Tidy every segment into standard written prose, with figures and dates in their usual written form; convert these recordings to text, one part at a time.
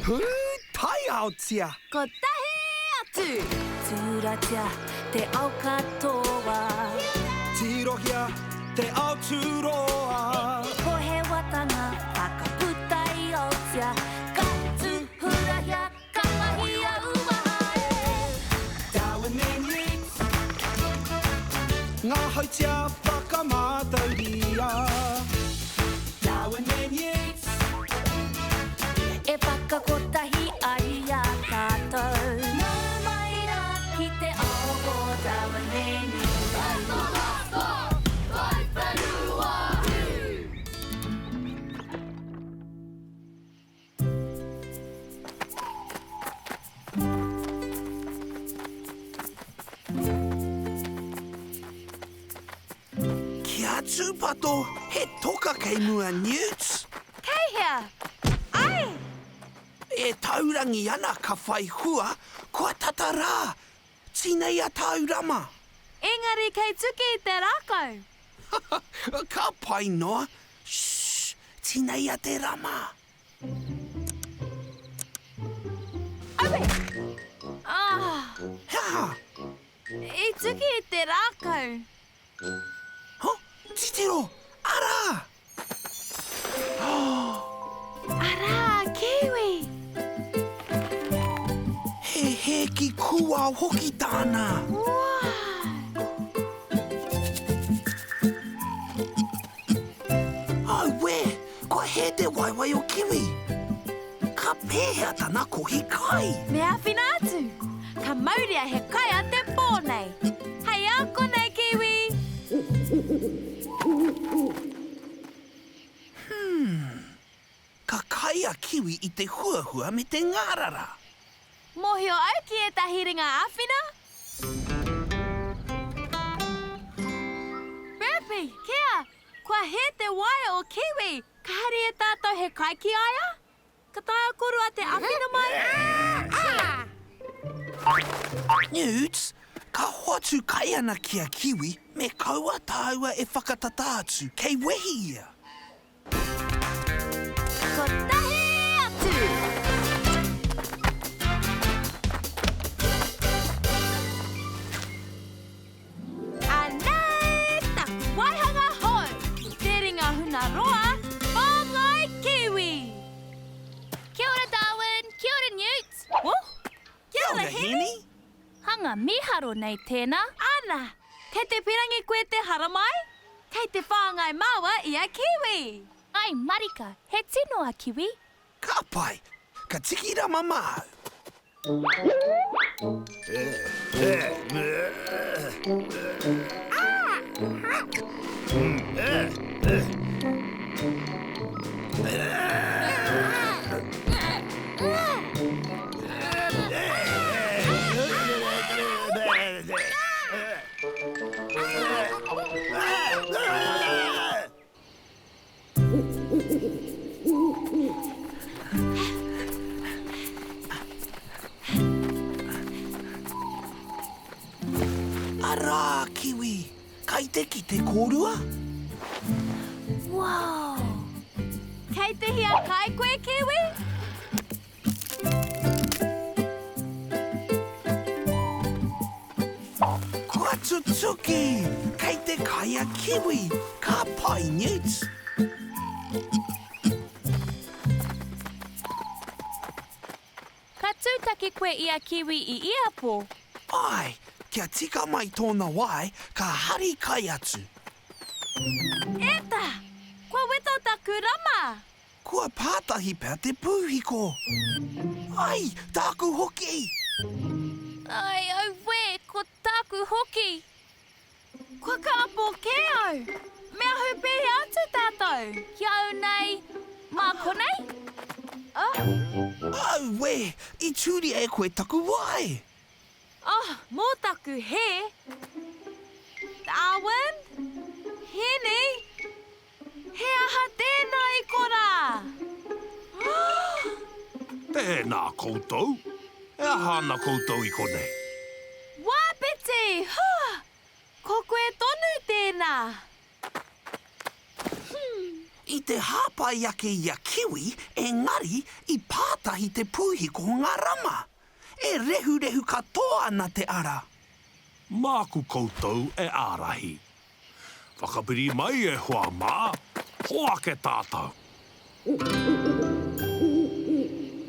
Pū tai ao tia. Ko tahi atu. Tūratia te ao katoa. Tirohia te ao tūroa. Ko he watanga whakaputai o tia. Ka tūhurahia ka mahi a uahae. Darwin and Newts. Ngā hautia whakamātauria. Darwin and Newts. E whakakotahi ai a tātou. Nā mai rā ki te ao o Darwin and Newts. Kia tūpato, he toka kei mua Newts. Kei hea! Ai! E taurangi ana ka whai hua, kua tata rā. Tinei a taurama. Engari kei tuki I te rākau. Ka pai noa. Shhh, tinei a te rama. Awe! Ah! Hea, I tuki I te rākau. huh? Titiro, ara. Ara, kiwi! He ki kua hoki tāna. Wow! Au we, kua he te waiwai o kiwi. Ka pēhea tana ko he kai. Me awhina atu. Ka mauria he kai a te pōnei. Hei a konei, kiwi! Ka kai a kiwi I te huahua me te ngārara. Mohi o au ki e tahiringa awhina. Burpy, kia! Kua he te wai o kiwi. Ka hari e tātou he kai ki aia? Ka taia koru a te awhina mai? Newts, ka hoatu kai ana ki a kiwi me kaua tāua e whakatata atu kei wehi ia. Ko tahi atu! Anei taku waihanga hou! Te ringa huna roa, whāngai kiwi! Kia ora, Darwin! Kia ora, Newts! Oh? Kia ora, Henny! Hanga miharo nei tēnā. Ana, kei te pirangi koe te haramai? Kei te whāngai māua I a kiwi! Ai, Marika, he tino a kiwi. Ka pai, ka tiki rama māu. Ara, kiwi, kai te ki te kōrua? Wow! Kei te hia kai koe, kiwi? Kua tutuki, kei te kai a kiwi, ka pai Newts. Ka tūtaki koe I a kiwi I ia pō. Ai, kia tika mai tōna wai, ka hari kai atu. Eta! Kua weto taku rama! Kua pātahi pēr te pūhiko. Ai, tāku hoki. Ai, au we, ko taku hoki. Kua kāpō ke au. Mea hupehi atu tātou. Kia au nei, mā konei? Au we, I tūri e koe taku wai. Mō taku he. Darwin? Henny? He aha tēnā I kora. Tēnā koutou. E hana koutou I konei. Wāpiti! Ko koe tonu tēnā. I te hāpai ake i a kiwi, engari i pātahi te pūhiko ngā rama. E rehu katoa ana te ara. Māku koutou e ārahi. Whakapiri mai e hoa mā, hoa ke tātou.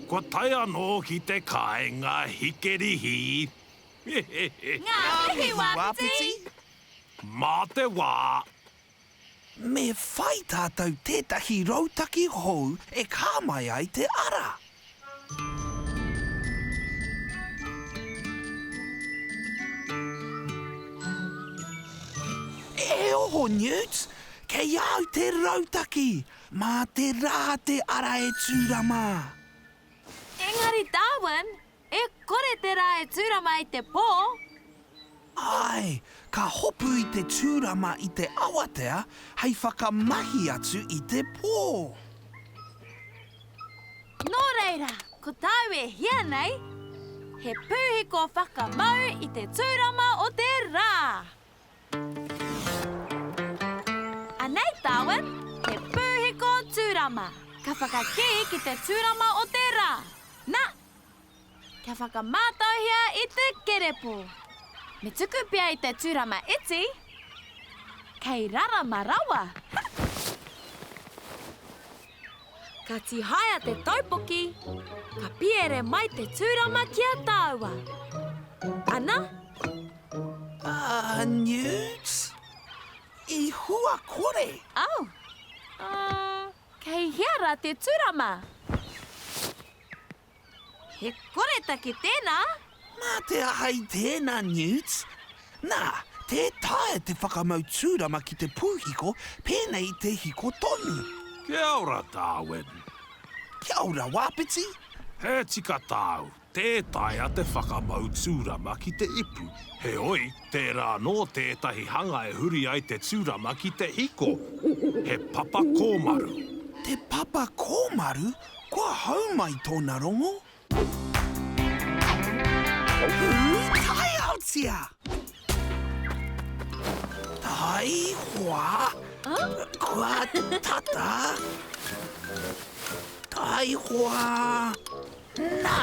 Kua tai anō ki te kāinga hikerihi. Ngā mihi wāpiti! Mā te wā. Me whai tātou tētahi rautaki hou e kāmai ai te ara. E oho, Newts, kei au te rautaki, mā te rā te ara e tūrama. Engari Darwin, e kore te rā e tūrama i te pō. Ai, ka hopu i te tūrama i te awatea, hei whakamahi atu i te pō. Nō reira, ko tāu e hia nei, he pūhiko whakamau i te tūrama o te rā. Anei, Darwin, he pūhiko tūrama. Ka whakaki ki te tūrama o te rā. Nā, kia whakamātauhia i te kerepo. Me tuku pia i te tūrama iti, kei rara marawa. Ka tihaia te taupoki, ka piere mai te tūrama kia tāua. Ana? Newts? I hua kore. Au! Kei hiara te tūrama. He kore taki tēnā. Mā te ahai tēnā, Newts. Nā, te tae te whakamau tūrama ki te pūhiko, pēnei te hiko tonu. Kia ora, Darwin. Kia ora, wāpiti. He tika tāu, tētai a te whakamau tūrama ki te ipu. He oi, tērā nō tētahi hanga e huri ai te tūrama ki te hiko. He papa kōmaru. Te papa kōmaru? Kua hau mai tōna rongo? Tai autia! Tai hoa! Kua tata! Tai hoa! Nā!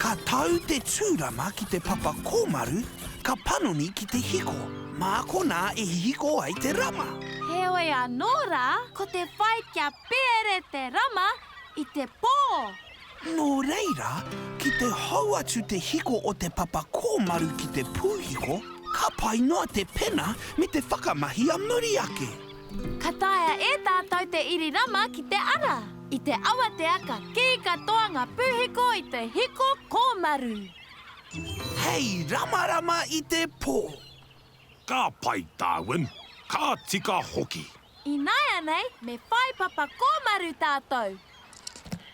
Ka tau te tūrama ki te papa kōmaru, ka panoni ki te hiko. Mā kona e hiko ai te rama. He oi anō rā, ko te whai kia pēre te rama i te pō. Nō reira, ki te hau atu te hiko o te papa kōmaru ki te pūhiko, ka pai noa te pena me te whakamahi a muri ake. Ka taia e tātou te irirama ki te ara. I te awatea ka ki katoa ngā pūhiko i te hiko kōmaru. Hei ramarama i te pō. Ka pai, Darwin. Ka tika hoki. I naia nei, me whai papa kōmaru tātou.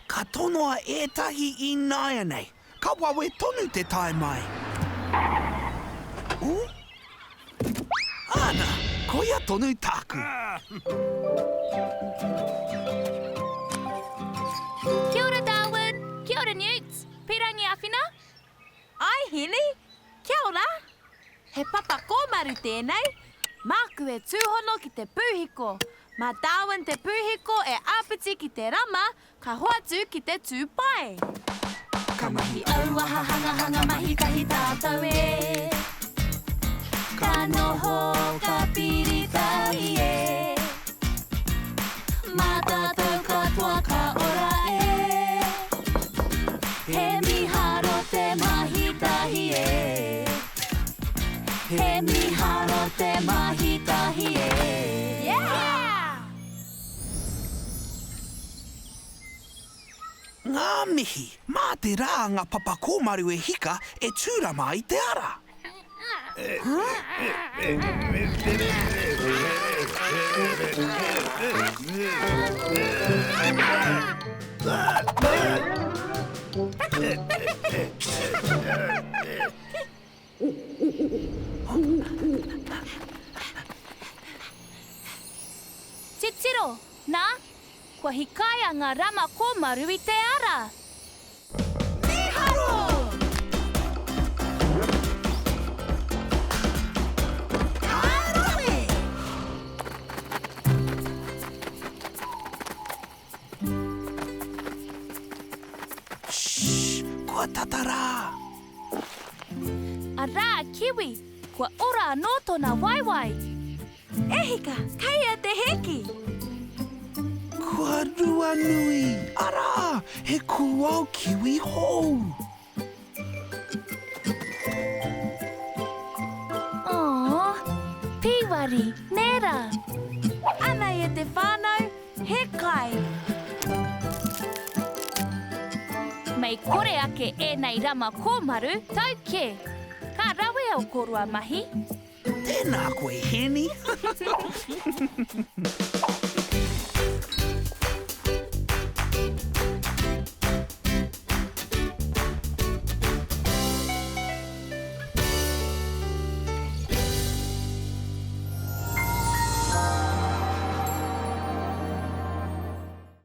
Ka tonoa ētahi i naia nei. Ka wawe tonu te tae mai. Ana, koia tonu tāku. Kia ora, Darwin. Kia ora, Newts. Pirangi awhina. Ai, Hili. Kia ora. He papa kōmaru tēnei. Māku e tūhono ki te pūhiko. Mā Darwin te pūhiko e āpiti ki te rama, ka hoatu ki te tūpai. Ka mahi aua hanga mahi kahi tātou e. Ka noho ka piri tahi e. Mā tātou katoa ka ora e. He miharo te mahi tahi e. He miharo te mahi tahi e. Yeah! Ngā mihi, mā te rā ngā papa kōmaru e hika e tūrama i te ara. Titiro, nā, kua hikaia ngā rama kōmaru i te ara. Miharo! Kua tatara. Arā, kiwi, kua ora anō tōna waiwai. Ehika, kaia te heki. Kua rua nui. Ara, he kuau kiwi hou. Oh, piwari, nera. Ana e te whānau, he kai. Mei kore ake ēnei rama kōmaru, tau ke. Ka rawe au korua mahi. Tēnā koe, Henny.